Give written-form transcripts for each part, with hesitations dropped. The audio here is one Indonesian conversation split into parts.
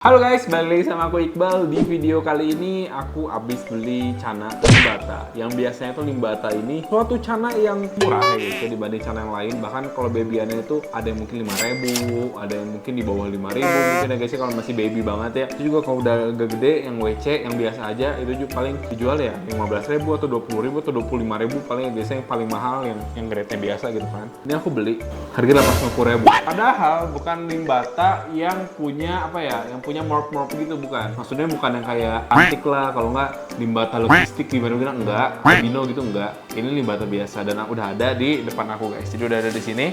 Halo guys, balik lagi sama aku Iqbal. Di video kali ini aku habis beli cana limbata. Yang biasanya tuh limbata ini suatu cana yang murah ya guys ya, dibanding cana yang lain. Bahkan kalau babyannya itu ada yang mungkin 5.000, ada yang mungkin di bawah 5.000 mungkin ya guys ya, kalau masih baby banget ya. Itu juga kalau udah agak gede yang WC yang biasa aja itu juga paling dijual ya 15.000 atau 20.000 atau 25.000 paling ya, biasanya yang paling mahal yang grade-nya biasa gitu kan. Ini aku beli harga 850.000. Padahal bukan limbata yang punya apa ya, yang punya morp gitu, bukan. Maksudnya bukan yang kayak antik lah, kalau nggak limbata logistik gimana enggak, Bino gitu enggak. Ini limbata biasa dan udah ada di depan aku guys. Jadi udah ada di sini.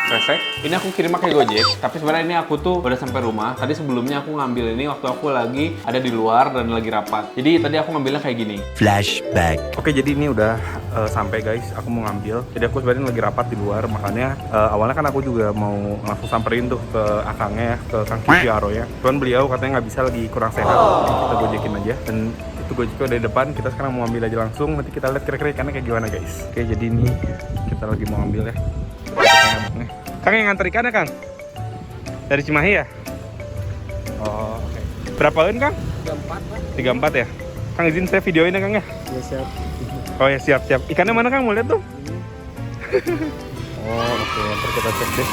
Kresek. Ini aku kirim pakai Gojek, tapi sebenarnya ini aku tuh udah sampai rumah. Tadi sebelumnya aku ngambil ini waktu aku lagi ada di luar dan lagi rapat. Jadi tadi aku ngambilnya kayak gini. Flashback. Oke, jadi ini udah sampai guys, aku mau ngambil. Jadi aku sebenarnya lagi rapat di luar, makanya awalnya kan aku juga mau langsung samperin tuh ke akangnya, ke Kang Kikiaro ya. Cuman beliau katanya nggak bisa, lagi kurang sehat. Kita gojekin aja. Dan itu gojeknya udah di depan, kita sekarang mau ambil aja langsung. Nanti kita lihat kira-kira ikannya kayak gimana guys. Oke, jadi ini kita lagi mau ambil ya. Kang yang nganter ikannya Kang? Dari Cimahi ya? Oh, oke. Berapa lin Kang? 34 ya? Kang izin saya videoin ya Kang ya? Ya siap. Oh ya, siap. Ikannya mana Kang? Mau lihat tuh? Oh oke, ntar kita cek deh.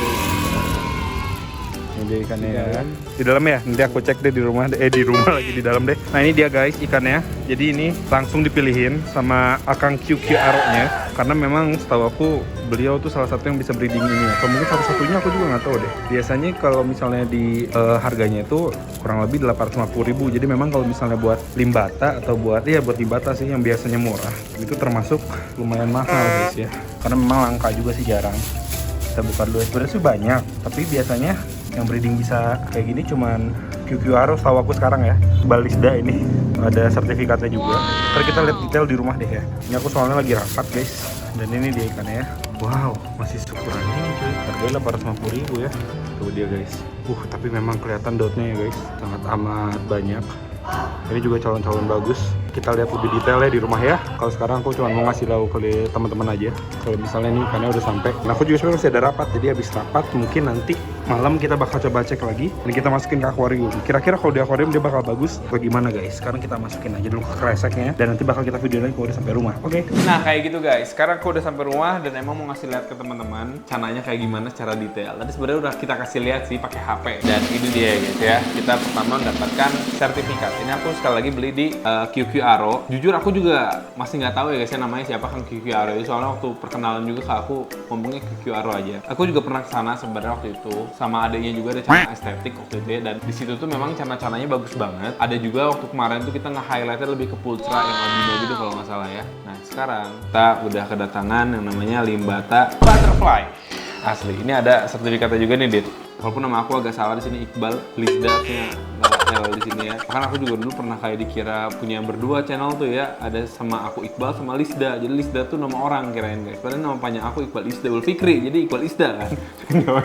Ini dia ikannya ya. Di dalam ya? Nanti aku cek deh di rumah. Di rumah lagi, di dalam deh. Nah ini dia guys ikannya. Jadi ini langsung dipilihin sama Akang Kikiaro-nya. Karena memang setahu aku beliau tuh salah satu yang bisa breeding ini. Atau mungkin satu-satunya, aku juga nggak tahu deh. Biasanya kalau misalnya di harganya itu kurang lebih 850.000. Jadi memang kalau misalnya buat limbata atau buat limbata sih yang biasanya murah, itu termasuk lumayan mahal guys ya. Karena memang langka juga sih, jarang. Kita buka dulu. Sebenarnya sih banyak, tapi biasanya yang breeding bisa kayak gini cuman Kikiaro setahu aku sekarang ya. Balisda ini ada sertifikatnya juga. Ntar kita lihat detail di rumah deh ya. Ini aku soalnya lagi rapat guys. Dan ini dia ikannya ya. Wow, masih syukuran ini cuy. Harganya 850.000 ya. Tuh dia guys. Tapi memang kelihatan dotnya ya guys. Sangat amat banyak. Ini juga calon-calon bagus. Kita lihat lebih detailnya di rumah ya. Kalau sekarang aku cuma mau ngasih tahu ke teman-teman aja. Kalau misalnya nih ikannya udah sampai. Nah aku juga sebenarnya masih ada rapat. Jadi habis rapat mungkin nanti malam kita bakal coba cek lagi. Dan kita masukin ke akuarium. Kira-kira kalau di akuarium dia bakal bagus atau gimana guys? Sekarang kita masukin aja dulu ke kreseknya. Dan nanti bakal kita video lagi kalau udah sampai rumah. Oke? Nah kayak gitu guys, sekarang aku udah sampai rumah dan emang mau ngasih lihat ke teman-teman cananya kayak gimana secara detail. Tadi sebenarnya udah kita kasih lihat sih pakai HP dan ini dia guys ya. Kita pertama mendapatkan sertifikat. Ini aku sekali lagi beli di Kikiaro. Jujur aku juga masih nggak tahu ya guys ya namanya siapa Kang Kikiaro itu. Soalnya waktu perkenalan juga ke aku ngomongnya Kikiaro aja. Aku juga pernah kesana sebenarnya waktu itu sama adiknya juga, ada cana estetik waktu itu ya. Dan di situ tuh memang cana-cananya bagus banget. Ada juga waktu kemarin tuh kita nge-highlightnya lebih ke pulcra yang albino gitu kalau nggak salah ya. Nah sekarang kita udah kedatangan yang namanya limbata butterfly asli. Ini ada sertifikatnya juga nih Dit. Walaupun nama aku agak salah di sini, Iqbal Lisda-nya L di sini ya. Bahkan aku juga dulu pernah kayak dikira punya berdua channel tuh ya. Ada sama aku Iqbal sama Lisda. Jadi Lisda tuh nama orang kirain guys. Padahal nama panjang aku Iqbal Isda Fikri. Jadi Iqbal Isda kan.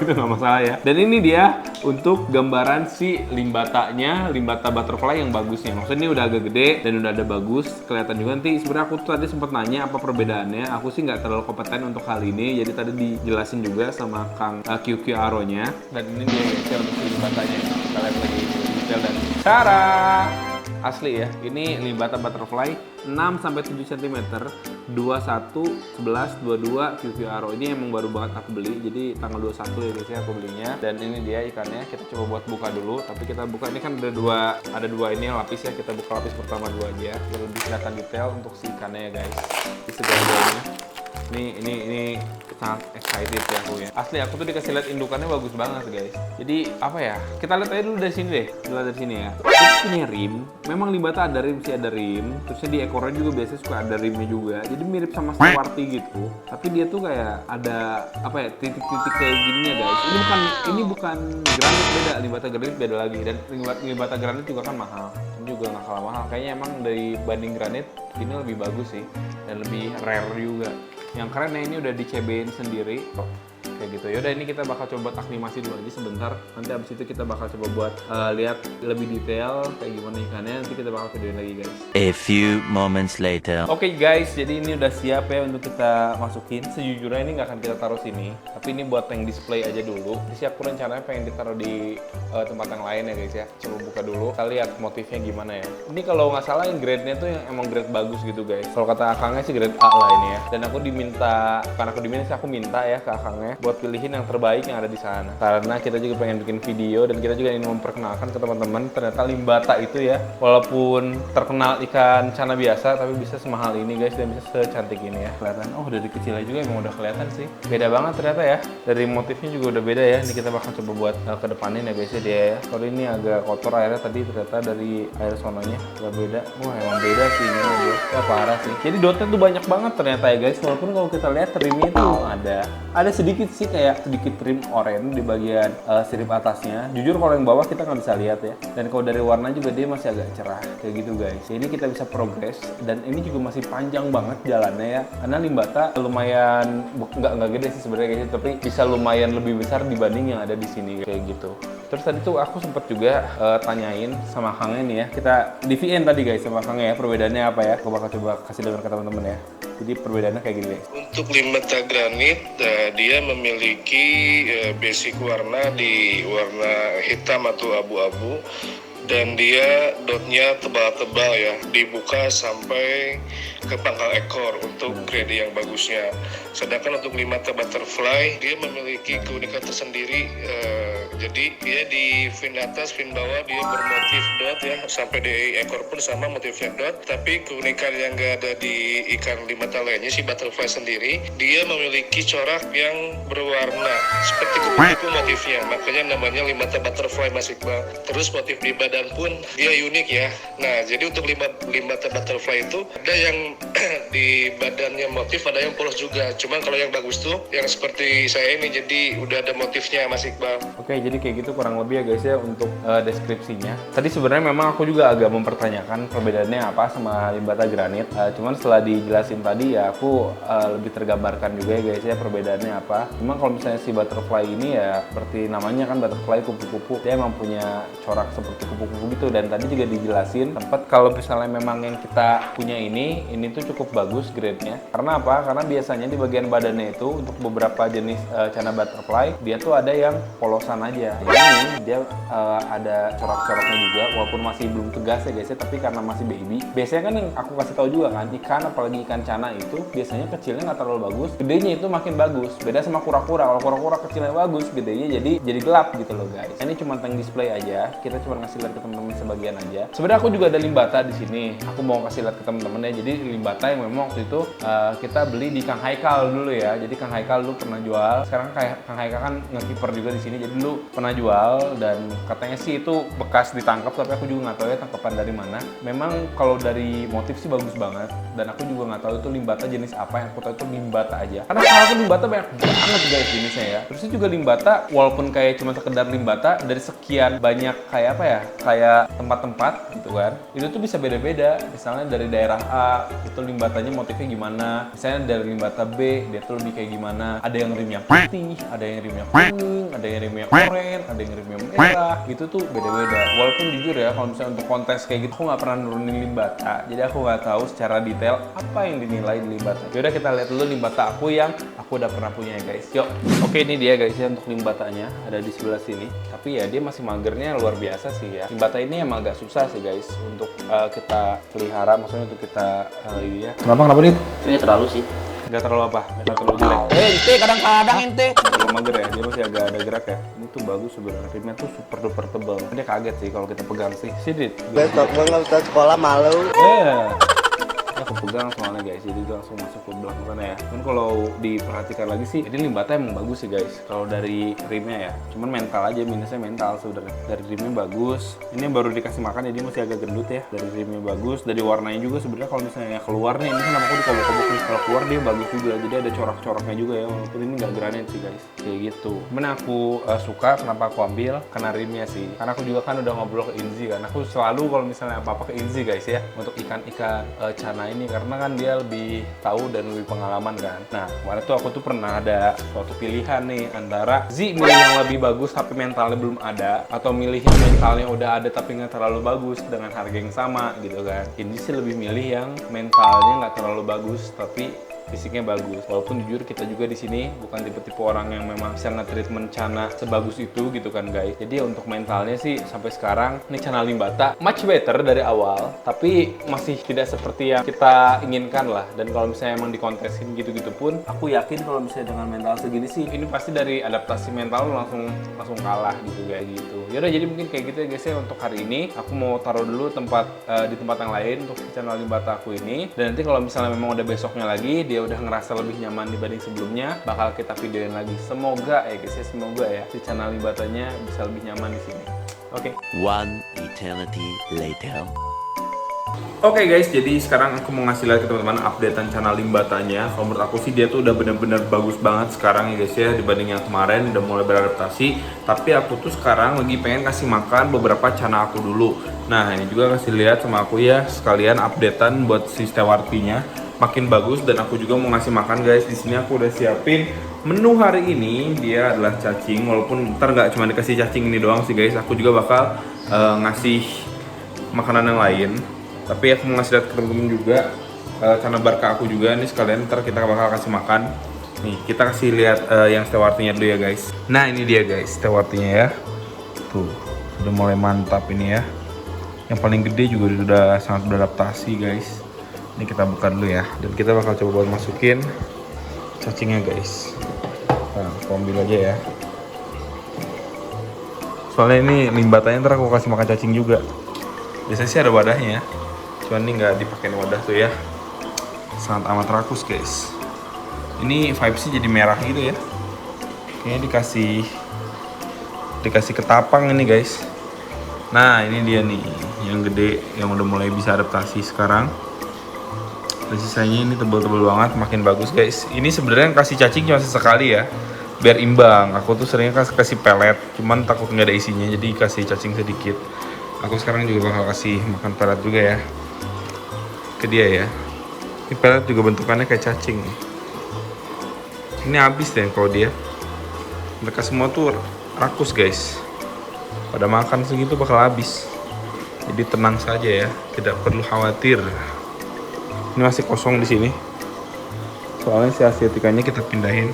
Itu nggak masalah ya. Dan ini dia untuk gambaran si limbatanya, limbata butterfly yang bagusnya. Maksudnya ini udah agak gede dan udah ada bagus. Kelihatan juga nanti. Sebenarnya aku tuh tadi sempat nanya apa perbedaannya. Aku sih nggak terlalu kompeten untuk hal ini. Jadi tadi dijelasin juga sama Kang Kikiaro-nya. Dan ini dia guys ya untuk limbatanya. Kita lihat lagi detail dan cara asli ya. Ini limbata butterfly 6-7 cm 21, 11, 22 Kikiaro. Ini emang baru banget aku beli. Jadi tanggal 21 ya guys ya aku belinya. Dan ini dia ikannya. Kita coba buat buka dulu. Tapi kita buka ini kan ada dua ini lapis ya. Kita buka lapis pertama dua aja biar lebih kelihatan detail untuk si ikannya ya guys. Di segala-galanya. Ini sangat excited ya aku ya. Asli aku tuh dikasih lihat indukannya bagus banget guys. Jadi apa ya? Kita lihat aja dulu dari sini deh. Dilihat dari sini ya. Terus punya rim. Memang limbata ada rim sih, ada rim. Terusnya di ekornya juga biasanya suka ada rimnya juga. Jadi mirip sama Stewarty gitu. Tapi dia tuh kayak ada apa ya? Titik-titik kayak gini ya guys. Ini bukan granit, beda. Limbata granit beda lagi. Dan limbata granit juga kan mahal. Ini juga nggak kalah mahal. Kayaknya emang dari banding granit ini lebih bagus sih dan lebih rare juga. Yang keren ya ini udah di CB-in sendiri. kayak gitu. Yaudah ini kita bakal coba buat animasi dulu aja sebentar. Nanti abis itu kita bakal coba buat lihat lebih detail kayak gimana ikannya. Nanti kita bakal videoin lagi guys. A few moments later. Oke guys, jadi ini udah siap ya untuk kita masukin. Sejujurnya ini nggak akan kita taruh sini, tapi ini buat yang display aja dulu. Jadi aku rencananya pengen ditaruh di tempat yang lain ya guys ya. Coba buka dulu, kita lihat motifnya gimana ya. Ini kalau nggak salah yang grade-nya tuh yang emang grade bagus gitu guys. Kalau kata akangnya sih grade A lah ini ya. Dan aku diminta, karena aku diminta sih aku minta ya ke akangnya buat pilihin yang terbaik yang ada di sana. Karena kita juga pengen bikin video dan kita juga ingin memperkenalkan ke teman-teman ternyata limbata itu ya, walaupun terkenal ikan cana biasa tapi bisa semahal ini guys dan bisa secantik ini ya. Kelihatan, oh dari kecilnya juga emang udah kelihatan sih. Beda banget ternyata ya. Dari motifnya juga udah beda ya. Ini kita bakal coba buat ke depanin ya guys ya dia ya. Kalau ini agak kotor airnya tadi ternyata dari air sononya agak beda. Wah emang beda sih ini ya. Wah parah sih. Jadi dotnya tuh banyak banget ternyata ya guys. Walaupun kalau kita lihat trimnya tuh ada sedikit sih kayak sedikit trim oranye di bagian sirip atasnya. Jujur kalau yang bawah kita nggak bisa lihat ya. Dan kalau dari warna juga dia masih agak cerah kayak gitu guys. Ini kita bisa progres dan ini juga masih panjang banget jalannya ya. Karena limbata lumayan nggak gede sih sebenarnya guys, tapi bisa lumayan lebih besar dibanding yang ada di sini kayak gitu. Terus tadi tuh aku sempet juga tanyain sama Kangnya nih ya. Kita di VN tadi guys sama Kangnya ya, perbedaannya apa ya? Aku bakal coba kasih dengar ke teman-teman ya. Jadi perbedaannya kayak gini guys. Untuk limbata granit, dia memiliki basic warna di warna hitam atau abu-abu. Dan dia dotnya tebal-tebal ya, dibuka sampai ke pangkal ekor untuk grade yang bagusnya. Sedangkan untuk limbata butterfly, dia memiliki keunikan tersendiri. Jadi dia di fin atas, fin bawah dia bermotif dot ya, sampai di ekor pun sama motifnya dot. Tapi keunikan yang gak ada di ikan limbata lainnya, si butterfly sendiri, dia memiliki corak yang berwarna seperti kupu-kupu motifnya. Makanya namanya limbata butterfly Mas Iqbal. Terus motif di badan pun dia unik ya. Nah, jadi untuk limbata butterfly itu ada yang di badannya motif, ada yang polos juga. Cuman kalau yang bagus tuh yang seperti saya ini, jadi udah ada motifnya Mas Iqbal. Oke, jadi kayak gitu kurang lebih ya guys ya untuk deskripsinya. Tadi sebenarnya memang aku juga agak mempertanyakan perbedaannya apa sama limbata granit. Cuman setelah dijelasin tadi ya aku lebih tergambarkan juga ya guys ya perbedaannya apa. Cuman kalau misalnya si butterfly ini ya seperti namanya kan butterfly kupu-kupu, dia emang punya corak seperti kupu-kupu gitu. Dan tadi juga dijelasin tempat kalau misalnya memang yang kita punya ini tuh cukup bagus grade-nya. Karena apa? Karena biasanya di bagian badannya itu untuk beberapa jenis cana butterfly dia tuh ada yang polosan aja. Ini dia ada corak-coraknya juga walaupun masih belum tegas ya guys ya, tapi karena masih baby. Biasanya kan yang aku kasih tahu juga kan, ikan apalagi ikan cana itu biasanya kecilnya nggak terlalu bagus, gedenya itu makin bagus. Beda sama kura-kura. Kalau kura-kura kecilnya bagus, gedenya jadi gelap gitu loh guys. Ini cuma tank display aja. Kita cuma ngasih lihat ke teman-teman sebagian aja. Sebenarnya aku juga ada limbata di sini. Aku mau kasih lihat ke teman-teman ya. Jadi limbata yang memang waktu itu kita beli di Kang Haikal dulu ya. Jadi Kang Haikal dulu pernah jual. Sekarang kayak Kang Haikal kan ngekiper juga di sini. Jadi dulu pernah jual dan katanya sih itu bekas ditangkap, tapi aku juga nggak tahu ya tangkapan dari mana. Memang kalau dari motif sih bagus banget. Dan aku juga nggak tahu itu limbata jenis apa. Yang aku tahu itu limbata aja. Karena kalau aku limbata banyak banget guys jenisnya ya. Terus juga limbata walaupun kayak cuma sekedar limbata dari sekian banyak kayak apa ya? Kayak tempat-tempat gitu kan. Itu tuh bisa beda-beda. Misalnya dari daerah A itu limbatanya motifnya gimana. Misalnya dari limbata B dia tuh lebih kayak gimana. Ada yang rimnya putih, ada yang rimnya kuning, ada yang rimnya oranye, ada yang rimnya merah. Itu tuh beda-beda. Walaupun jujur ya kalau misalnya untuk kontes kayak gitu aku nggak pernah nurunin limbata. Jadi aku nggak tahu secara detail apa yang dinilai di limbata. Yaudah kita lihat dulu limbata aku yang aku udah pernah punya ya guys. Yuk. Oke ini dia guys ya untuk limbatanya. Ada di sebelah sini. Tapi ya dia masih magernya luar biasa sih ya. Limbata ini emang agak susah sih guys untuk kita pelihara, maksudnya untuk kita ya. Kenapa nih? Ini terlalu sih. Nggak terlalu apa? Nggak terlalu jelek. Ente kadang-kadang ente. Nggak terlalu mager ya, dia masih agak ada gerak ya. Ini tuh bagus sebenarnya, rimnya tuh super duper tebal. Dia kaget sih kalau kita pegang sih. Sidit. Besok gue nggak bisa sekolah malu. Aku pegang soalnya guys, jadi itu langsung masuk ke belakang sana ya. Cuman kalau diperhatikan lagi sih, ini limbata emang bagus sih guys. Kalau dari rimnya ya, cuman mental aja, minusnya mental sebenarnya. Dari rimnya bagus. Ini yang baru dikasih makan, jadi masih agak gendut ya. Dari rimnya bagus, dari warnanya juga sebenarnya kalau misalnya keluar nih, ini kan aku dikobok-kobok nih. Kalau keluar dia bagus juga, jadi ada corak-coraknya juga ya. Walaupun ini nggak granit sih guys, kayak gitu. Cuman aku suka, kenapa aku ambil? Karena rimnya sih. Karena aku juga kan udah ngobrol ke Inzi kan. Aku selalu kalau misalnya apa-apa ke Inzi guys ya, untuk ikan-ikan cana ini ini karena kan dia lebih tahu dan lebih pengalaman kan. Nah, kemarin tuh aku tuh pernah ada suatu pilihan nih antara milih yang lebih bagus tapi mentalnya belum ada, atau milih yang mentalnya udah ada tapi nggak terlalu bagus dengan harga yang sama gitu kan. Ini sih lebih milih yang mentalnya nggak terlalu bagus tapi fisiknya bagus. Walaupun jujur kita juga di sini bukan tipe-tipe orang yang memang bisa nge-treatment Chana sebagus itu gitu kan guys. Jadi untuk mentalnya sih sampai sekarang ini Chana Limbata much better dari awal, tapi masih tidak seperti yang kita inginkan lah. Dan kalau misalnya emang dikontesin gitu-gitu pun, aku yakin kalau misalnya dengan mental segini sih ini pasti dari adaptasi mental langsung kalah gitu kayak gitu. Yaudah, jadi mungkin kayak gitu ya guys ya untuk hari ini. Aku mau taruh dulu di tempat yang lain untuk Chana Limbata aku ini. Dan nanti kalau misalnya memang udah besoknya lagi dia udah ngerasa lebih nyaman dibanding sebelumnya, bakal kita videoin lagi. Semoga ya guys ya, semoga ya si Chana Limbatanya bisa lebih nyaman di sini. Oke. One eternity later. Oke guys, jadi sekarang aku mau ngasih lihat ke teman-teman updatean Chana Limbatanya. Kalau menurut aku sih dia tuh udah bener-bener bagus banget sekarang ya guys ya, dibanding yang kemarin udah mulai beradaptasi. Tapi aku tuh sekarang lagi pengen kasih makan beberapa Chana aku dulu. Nah, ini juga kasih lihat sama aku ya, sekalian updatean buat si Stewartinya makin bagus. Dan aku juga mau ngasih makan guys. Di sini aku udah siapin menu hari ini, dia adalah cacing. Walaupun ntar nggak cuma dikasih cacing ini doang sih guys, aku juga bakal ngasih makanan yang lain. Tapi aku mau ngasih lihat ke temen-temen juga Chana Barca aku juga nih sekalian, ntar kita bakal kasih makan. Nih kita kasih lihat yang stewartinya dulu ya guys. Nah ini dia guys stewartinya ya, tuh udah mulai mantap ini ya. Yang paling gede juga udah sangat beradaptasi guys. Ini kita buka dulu ya, dan kita bakal coba buat masukin cacingnya guys. Nah, aku ambil aja ya. Soalnya ini limbatanya ntar aku kasih makan cacing juga. Biasanya sih ada wadahnya, cuman ini nggak dipakein wadah tuh ya. Sangat amat rakus guys. Ini vibes-nya jadi merah gitu ya. Kayaknya dikasih ketapang ini guys. Nah ini dia nih, yang gede, yang udah mulai bisa adaptasi sekarang. Dan sisanya ini tebel-tebel banget, makin bagus guys. Ini sebenarnya kasih cacing cuma sesekali ya, biar imbang. Aku tuh seringnya kasih pelet, cuman takut nggak ada isinya, jadi kasih cacing sedikit. Aku sekarang juga bakal kasih makan pelet juga ya ke dia ya. Ini pelet juga bentukannya kayak cacing. Ini habis deh kalau dia. Mereka semua tuh rakus guys. Pada makan segitu bakal habis. Jadi tenang saja ya, tidak perlu khawatir. Ini masih kosong di sini. Soalnya si asiatikanya kita pindahin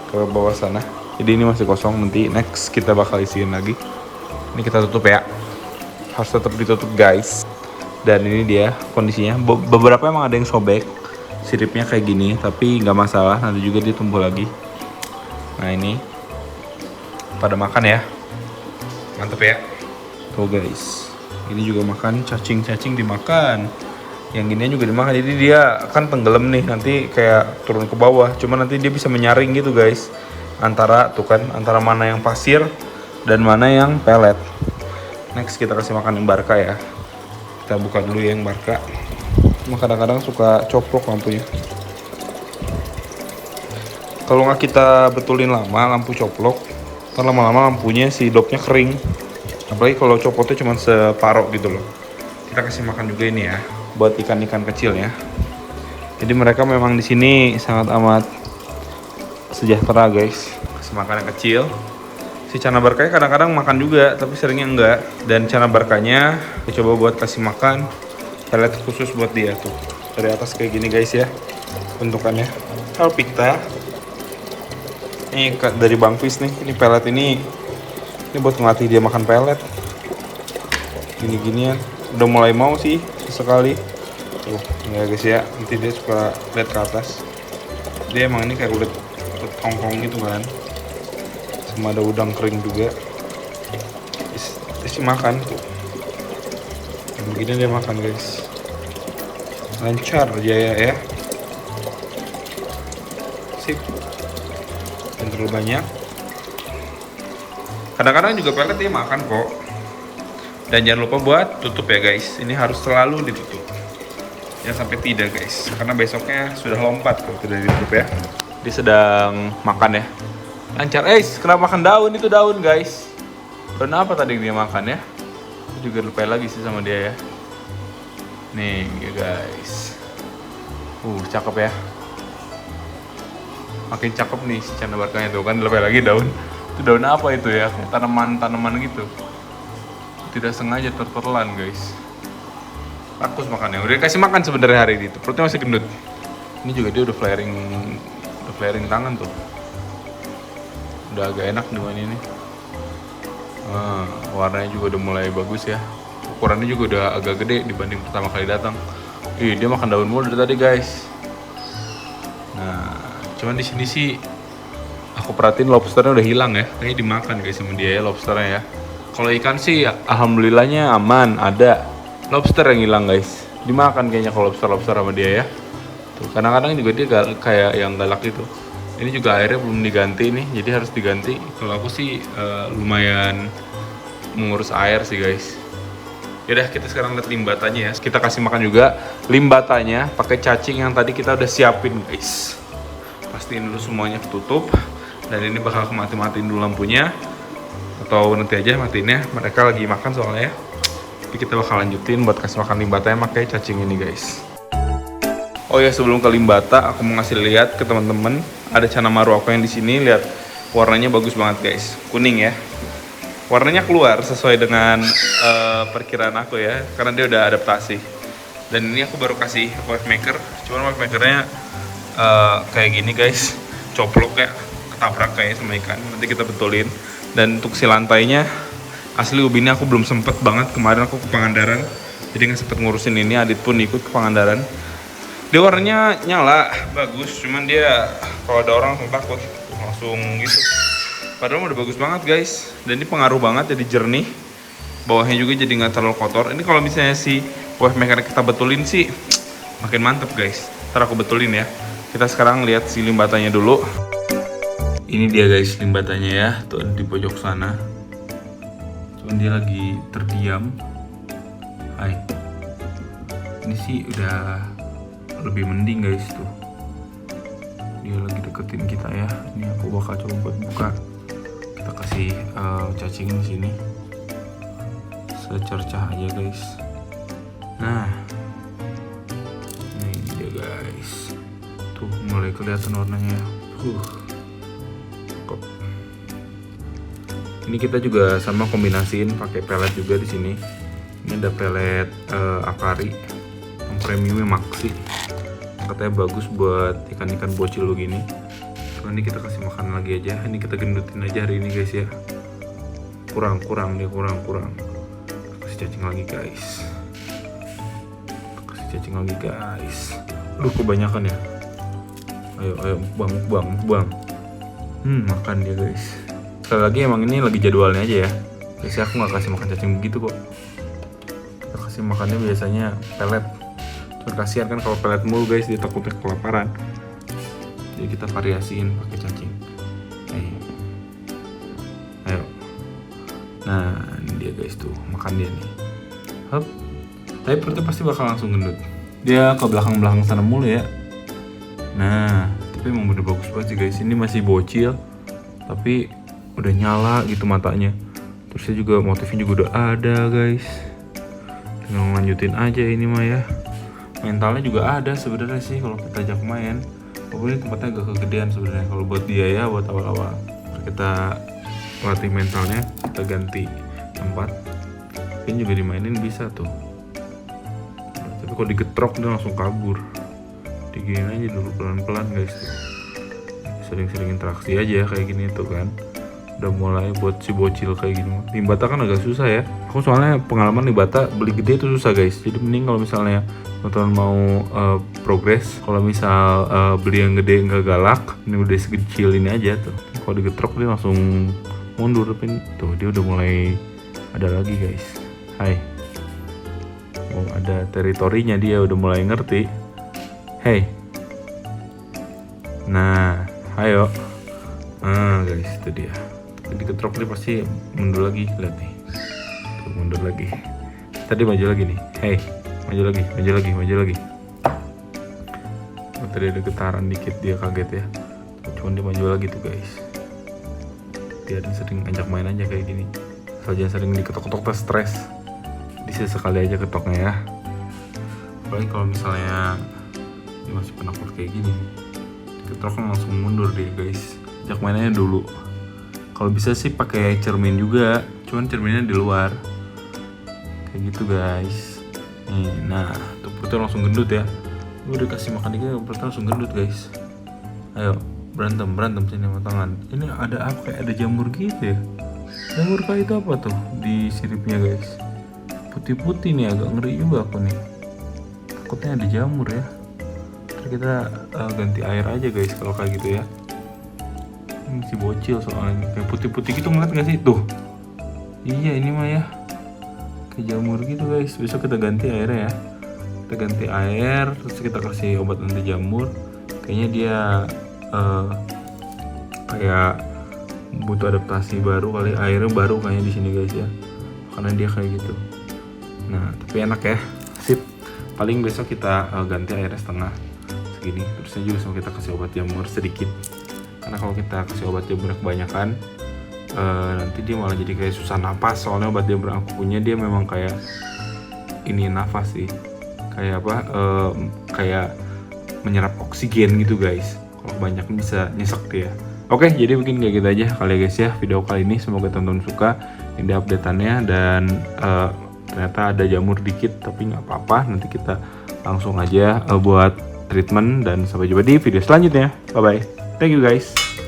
ke bawah sana. Jadi ini masih kosong, nanti next kita bakal isiin lagi. Ini kita tutup ya. Harus tetap ditutup guys. Dan ini dia kondisinya. Beberapa emang ada yang sobek, siripnya kayak gini, tapi nggak masalah, nanti juga dia tumbuh lagi. Nah ini pada makan ya, mantep ya. Tuh guys, ini juga makan, cacing dimakan, yang gini juga dimakan. Jadi dia kan tenggelam nih, nanti kayak turun ke bawah, cuma nanti dia bisa menyaring gitu guys, antara mana yang pasir dan mana yang pelet. Next kita kasih makan yang Barca ya. Kita buka dulu yang Barca. Cuma kadang-kadang suka coplok lampunya. Kalau nggak kita betulin lama lampu coplok, ntar lama-lama lampunya si dopnya kering. Apalagi kalau copotnya cuma separuh gitu loh. Kita kasih makan juga ini ya, buat ikan-ikan kecil ya. Jadi mereka memang di sini sangat amat sejahtera guys. Kasih makan yang kecil. Si Chana Barcanya kadang-kadang makan juga, tapi seringnya enggak. Dan Chana Barcanya kita coba buat kasih makan pelet khusus buat dia tuh. Dari atas kayak gini guys ya bentukannya. Alpicta. Ini dari Bang Fis nih. Ini pelet ini buat ngelatih dia makan pelet. Gini-ginian. Udah mulai mau sih sekali. Tuh, ya guys ya. Nanti dia suka lihat ke atas. Dia emang ini kayak ulet hongkong gitu kan. Sama ada udang kering juga. Isi makan tuh. Begini dia makan guys. Lancar Jaya ya. Sip. Dan terlalu banyak. Kadang-kadang juga pelet dia makan kok. Dan jangan lupa buat tutup ya guys. Ini harus selalu ditutup. Jangan sampai tidak guys. Karena besoknya sudah lompat kalau tidak ditutup ya. Dia sedang makan ya. Lancar, kenapa makan daun? Itu daun guys. Daun apa tadi dia makan ya? Aku juga lupa lagi sih sama dia ya. Nih ya guys. Cakep ya. Makin cakep nih si Canda Barkanya tuh kan, lebih lagi daun. Itu daun apa itu ya? Kayak tanaman gitu. Tidak sengaja tertelan guys. Rakus makannya. Udah kasih makan sebenarnya hari ini tuh. Perutnya masih gendut. Ini juga dia udah flaring tangan tuh. Udah agak enak nih ini. Warnanya juga udah mulai bagus ya. Ukurannya juga udah agak gede dibanding pertama kali datang. Dia makan daun mulu dari tadi guys. Nah, cuman di sini sih aku perhatiin lobsternya udah hilang ya. Kayaknya dimakan guys sama dia ya lobsternya ya. Kalau ikan sih alhamdulillahnya aman, ada. Lobster yang hilang guys. Dimakan kayaknya kalau lobster sama dia ya. Tuh, kadang-kadang juga dia kayak yang galak gitu. Ini juga airnya belum diganti nih, jadi harus diganti. Kalau aku sih lumayan mengurus air sih guys. Yaudah kita sekarang lihat limbatanya ya. Kita kasih makan juga limbatanya pakai cacing yang tadi kita udah siapin guys. Pastiin dulu semuanya ketutup. Dan ini bakal mati-matiin dulu lampunya. Atau nanti aja matiinnya. Mereka lagi makan soalnya ya. Tapi kita bakal lanjutin buat kasih makan limbatanya pakai cacing ini guys. Oh ya, sebelum ke limbata, aku mau ngasih lihat ke teman-teman. Ada Canamaru aku yang di sini, lihat warnanya bagus banget guys, kuning ya. Warnanya keluar sesuai dengan perkiraan aku ya, karena dia udah adaptasi. Dan ini aku baru kasih wave maker, cuman wave makernya kayak gini guys, coplok ya, ketabrak kayak sama ikan. Nanti kita betulin. Dan untuk si lantainya, asli ubinnya aku belum sempet banget. Kemarin aku ke Pangandaran, jadi nggak sempet ngurusin ini. Adit pun ikut ke Pangandaran. Dia warnanya nyala, bagus, cuman dia kalau ada orang langsung gitu. Padahal udah bagus banget guys, dan ini pengaruh banget jadi jernih. Bawahnya juga jadi nggak terlalu kotor. Ini kalau misalnya si wave maker kita betulin sih, makin mantep guys. Ntar aku betulin ya. Kita sekarang lihat si limbatanya dulu. Ini dia guys limbatanya ya, tuh di pojok sana. Cuman dia lagi terdiam. Hai. Ini sih udah lebih mending guys tuh. Dia lagi deketin kita ya. Ini aku bakal coba buat buka. Kita kasih cacing di sini. Secercah aja guys. Nah, ini dia guys. Tuh mulai kelihatan warnanya. Cakep. Ini kita juga sama kombinasiin pakai pelet juga di sini. Ini ada pelet Akari yang premiumnya Maxi. Katanya bagus buat ikan-ikan bocil lo gini. Cuman ini kita kasih makan lagi aja. Ini kita gendutin aja hari ini guys ya. Kurang. Kasih cacing lagi guys. Aduh kebanyakan ya. Ayo bang. Makan dia guys. Sekali lagi emang ini lagi jadwalnya aja ya. Biasanya aku nggak kasih makan cacing begitu kok. Kita kasih makannya biasanya pelet. Kasihan kan kalau pelet mulu guys, dia takutnya kelaparan. Jadi kita variasiin pakai cacing. Ayo. Nah, ini dia guys tuh, makan dia nih. Hop. Tapi perutnya pasti bakal langsung gendut. Dia ke belakang sana mulu ya. Nah, tapi emang bener bagus banget sih guys. Ini masih bocil, tapi udah nyala gitu matanya. Terusnya juga motifnya juga udah ada guys. Tinggal lanjutin aja ini mah ya. Mentalnya juga ada sebenarnya sih kalau kita ajak main. Walaupun ini tempatnya agak kegedean sebenarnya kalau buat dia ya, buat awal-awal. Kita latih mentalnya, kita ganti tempat. Ini juga dimainin bisa tuh. Tapi kalau digetrok dia langsung kabur. Diginin aja dulu pelan-pelan guys tuh. Sering-sering interaksi aja kayak gini tuh kan. Udah mulai buat si bocil kayak gini. Limbata kan agak susah ya. Aku soalnya pengalaman limbata beli gede itu susah guys. Jadi mending kalau misalnya teman-teman mau progres, kalau misal beli yang gede nggak galak, ini udah sekecil ini aja tuh. Kalau digetrok dia langsung mundur. Tapi tuh dia udah mulai ada lagi guys. Hai. Oh, ada teritorinya, dia udah mulai ngerti. Hey. Nah, ayo. Guys, itu dia. Diketrok dia pasti mundur lagi, lihat nih. Tuh, mundur lagi. Tadi maju lagi nih. Hey, maju lagi. Oh, tadi ada getaran dikit, dia kaget ya. Cuman dia maju lagi tuh guys. Dia sering ajak main aja kayak gini. Asal jangan sering diketok-ketok terus stres. Bisa sekali aja ketoknya ya. Apalagi kalau misalnya Dia masih penakut kayak gini. Kita kan langsung mundur dia guys. Jak mainnya dulu. Kalau bisa sih pakai cermin juga, cuman cerminnya di luar. Kayak gitu guys. Nih, nah tuh perutnya langsung gendut ya. Lu udah kasih makan dikit perutnya langsung gendut guys. Ayo berantem sini sama tangan. Ini ada apa, kayak ada jamur gitu ya. Jamur kayak itu apa tuh di siripnya guys? Putih-putih nih, agak ngeri juga aku nih. Takutnya ada jamur ya. Terus kita ganti air aja guys kalau kayak gitu ya. Ini si bocil soalnya kayak putih-putih gitu, ngeliat gak sih tuh? Iya ini mah ya kayak jamur gitu guys. Besok kita ganti airnya ya. Kita ganti air, terus kita kasih obat anti jamur. Kayaknya dia kayak butuh adaptasi baru kali, airnya baru kayaknya di sini guys ya, karena dia kayak gitu. Nah tapi enak ya, sip. Paling besok kita ganti airnya setengah segini, terusnya juga sama kita kasih obat jamur sedikit, karena kalau kita kasih obat jamur kebanyakan nanti dia malah jadi kayak susah napas. Soalnya obat jamur aku punya dia memang kayak ini nafas sih, kayak apa, kayak menyerap oksigen gitu guys. Kalau kebanyakan bisa nyesek dia. Oke, jadi mungkin kayak gitu aja kali ya guys ya video kali ini. Semoga teman-teman suka ini update-annya, dan ternyata ada jamur dikit tapi nggak apa-apa. Nanti kita langsung aja buat treatment, dan sampai jumpa di video selanjutnya. Bye bye. Thank you guys.